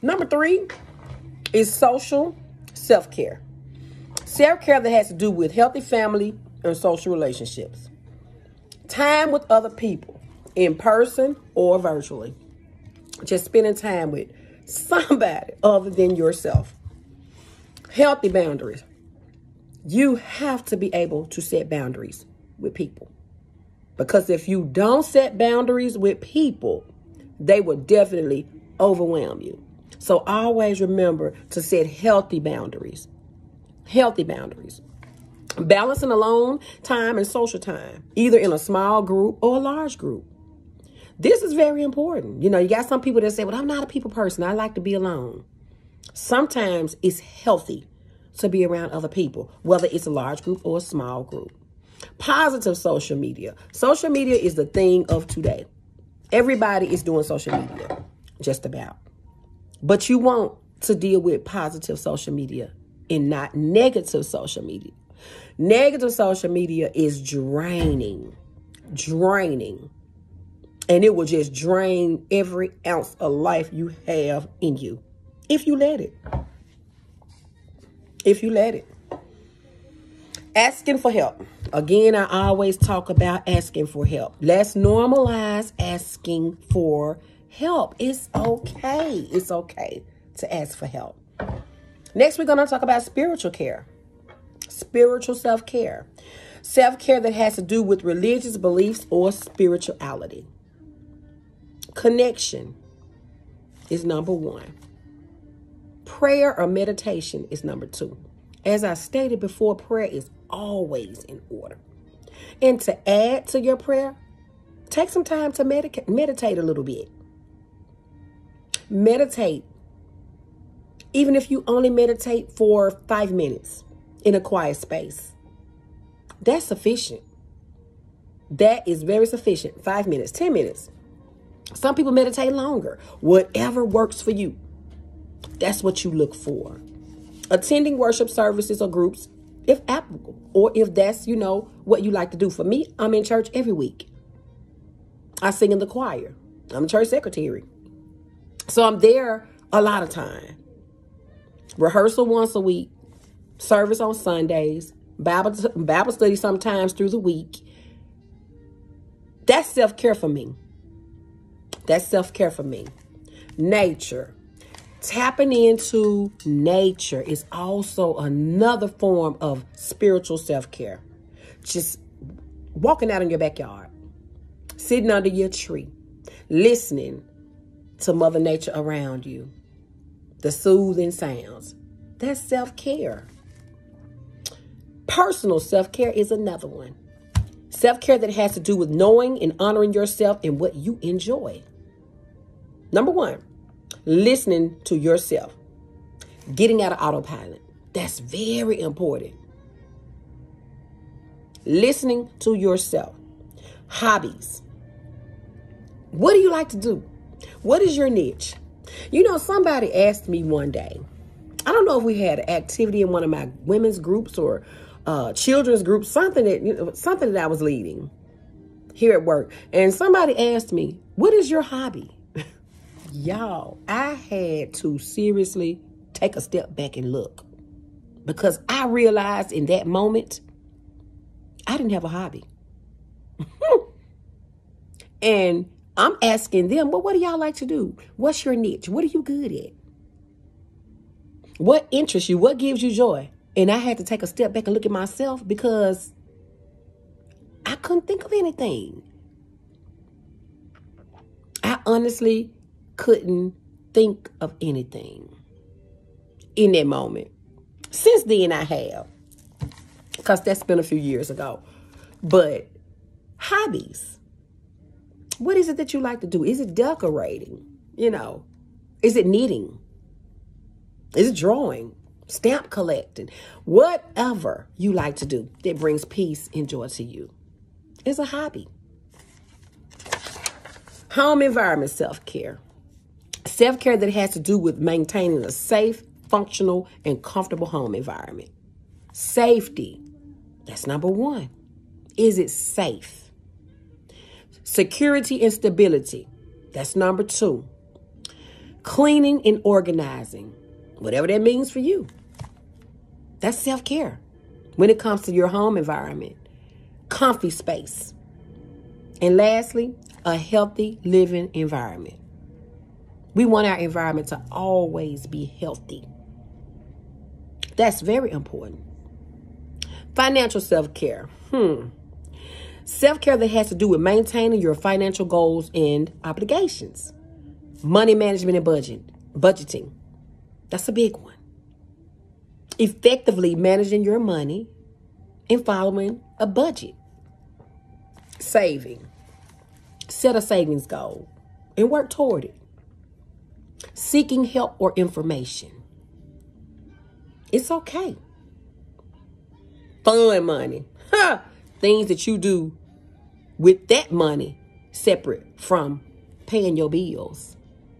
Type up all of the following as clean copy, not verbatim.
Number 3 is social self-care. Self-care that has to do with healthy family and social relationships. Time with other people, in person or virtually. Just spending time with somebody other than yourself. Healthy boundaries. You have to be able to set boundaries with people. Because if you don't set boundaries with people, they will definitely overwhelm you. So always remember to set healthy boundaries. Healthy boundaries. Balancing alone time and social time, either in a small group or a large group. This is very important. You got some people that say, well, I'm not a people person. I like to be alone. Sometimes it's healthy to be around other people, whether it's a large group or a small group. Positive social media. Social media is the thing of today. Everybody is doing social media, just about. But you want to deal with positive social media and not negative social media. Negative social media is draining. And it will just drain every ounce of life you have in you. If you let it. Asking for help. Again, I always talk about asking for help. Let's normalize asking for help. It's okay. It's okay to ask for help. Next, we're going to talk about spiritual care. Spiritual self-care. Self-care that has to do with religious beliefs or spirituality. Connection is number 1. Prayer or meditation is number 2. As I stated before, prayer is always in order. And to add to your prayer, take some time to meditate a little bit. Meditate. Even if you only meditate for 5 minutes in a quiet space, that's sufficient. That is very sufficient. 5 minutes, 10 minutes. Some people meditate longer. Whatever works for you, that's what you look for. Attending worship services or groups, if applicable, or if that's, what you like to do. For me, I'm in church every week. I sing in the choir. I'm a church secretary. So I'm there a lot of time. Rehearsal once a week, service on Sundays, Bible study sometimes through the week. That's self-care for me. Nature. Tapping into nature is also another form of spiritual self-care. Just walking out in your backyard, sitting under your tree, listening to Mother Nature around you, the soothing sounds. That's self-care. Personal self-care is another one. Self-care that has to do with knowing and honoring yourself and what you enjoy. Number 1, listening to yourself. Getting out of autopilot. That's very important. Listening to yourself. Hobbies. What do you like to do? What is your niche? Somebody asked me one day, I don't know if we had an activity in one of my women's groups or children's groups, something that I was leading here at work. And somebody asked me, what is your hobby? Y'all, I had to seriously take a step back and look, because I realized in that moment, I didn't have a hobby. And I'm asking them, well, what do y'all like to do? What's your niche? What are you good at? What interests you? What gives you joy? And I had to take a step back and look at myself, because I couldn't think of anything. I honestly couldn't think of anything in that moment. Since then I have, because that's been a few years ago. But hobbies, what is it that you like to do? Is it decorating? Is it knitting? Is it drawing? Stamp collecting? Whatever you like to do that brings peace and joy to you is a hobby. Home environment self-care. Self-care that has to do with maintaining a safe, functional, and comfortable home environment. Safety. That's number 1. Is it safe? Security and stability. That's number 2. Cleaning and organizing, whatever that means for you. That's self-care. When it comes to your home environment, comfy space. And lastly, a healthy living environment. We want our environment to always be healthy. That's very important. Financial self-care. Self-care that has to do with maintaining your financial goals and obligations. Money management and budgeting. That's a big one. Effectively managing your money and following a budget. Saving. Set a savings goal and work toward it. Seeking help or information. It's okay. Fun money. Things that you do with that money separate from paying your bills.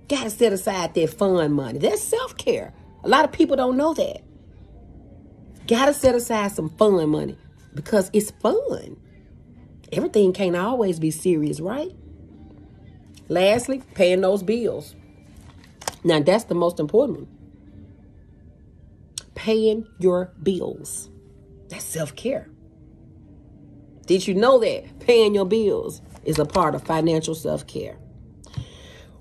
Gotta set aside that fun money. That's self-care. A lot of people don't know that. Gotta set aside some fun money because it's fun. Everything can't always be serious, right? Lastly, paying those bills. Now, that's the most important one. Paying your bills. That's self-care. Did you know that paying your bills is a part of financial self-care?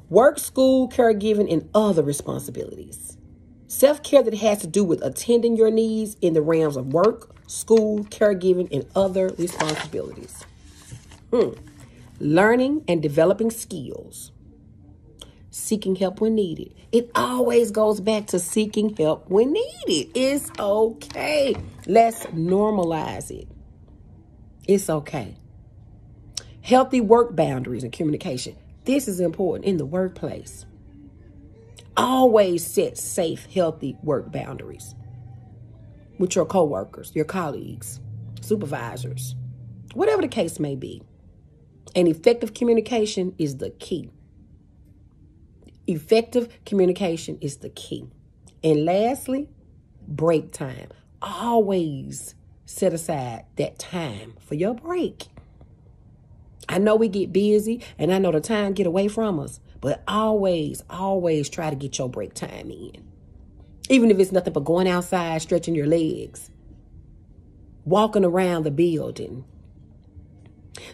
Work, school, caregiving, and other responsibilities. Self-care that has to do with attending your needs in the realms of work, school, caregiving, and other responsibilities. Learning and developing skills. Seeking help when needed. It always goes back to seeking help when needed. It's okay. Let's normalize it. It's okay. Healthy work boundaries and communication. This is important in the workplace. Always set safe, healthy work boundaries with your coworkers, your colleagues, supervisors, whatever the case may be. And effective communication is the key. Effective communication is the key. And lastly, break time. Always set aside that time for your break. I know we get busy and I know the time get away from us, but always try to get your break time in. Even if it's nothing but going outside, stretching your legs, walking around the building,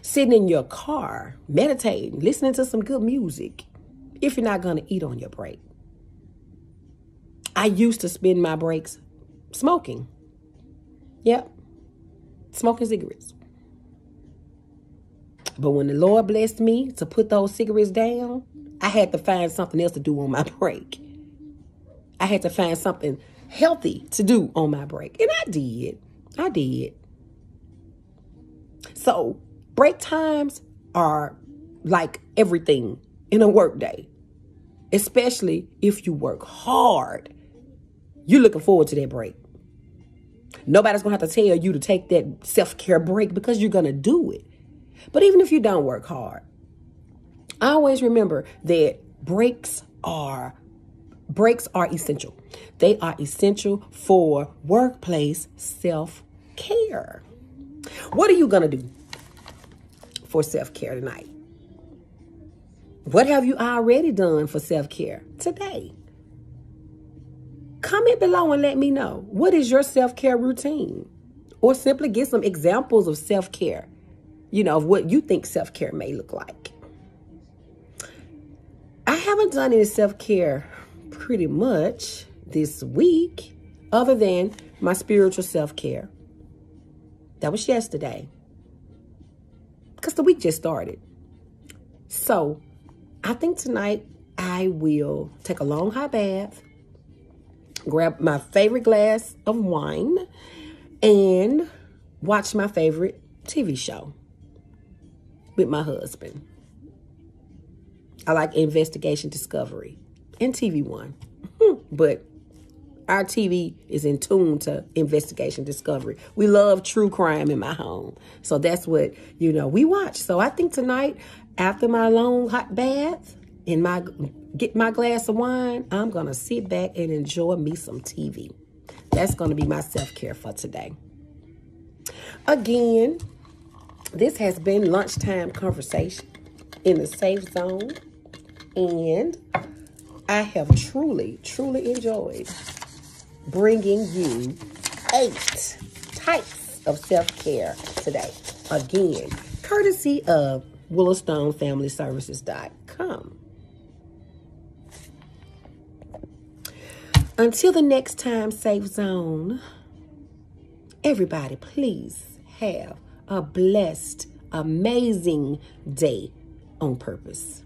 sitting in your car, meditating, listening to some good music, if you're not going to eat on your break. I used to spend my breaks smoking. Yep, smoking cigarettes. But when the Lord blessed me to put those cigarettes down, I had to find something else to do on my break. I had to find something healthy to do on my break. And I did. So break times are like everything in a work day, especially if you work hard. You're looking forward to that break. Nobody's going to have to tell you to take that self-care break because you're going to do it. But even if you don't work hard, I always remember that breaks are essential. They are essential for workplace self-care. What are you going to do for self-care tonight? What have you already done for self-care today? Comment below and let me know. What is your self-care routine? Or simply get some examples of self-care. Of what you think self-care may look like. I haven't done any self-care pretty much this week, other than my spiritual self-care. That was yesterday, because the week just started. So I think tonight I will take a long hot bath, grab my favorite glass of wine, and watch my favorite TV show with my husband. I like Investigation Discovery and TV One. But our TV is in tune to Investigation Discovery. We love true crime in my home. So that's what, we watch. So I think tonight, after my long hot bath and get my glass of wine, I'm going to sit back and enjoy me some TV. That's going to be my self-care for today. Again, this has been Lunchtime Conversation in the Safe Zone. And I have truly, truly enjoyed bringing you 8 types of self-care today. Again, courtesy of WillowstoneFamilyServices.com. Until the next time, Safe Zone, everybody, please have a blessed, amazing day on purpose.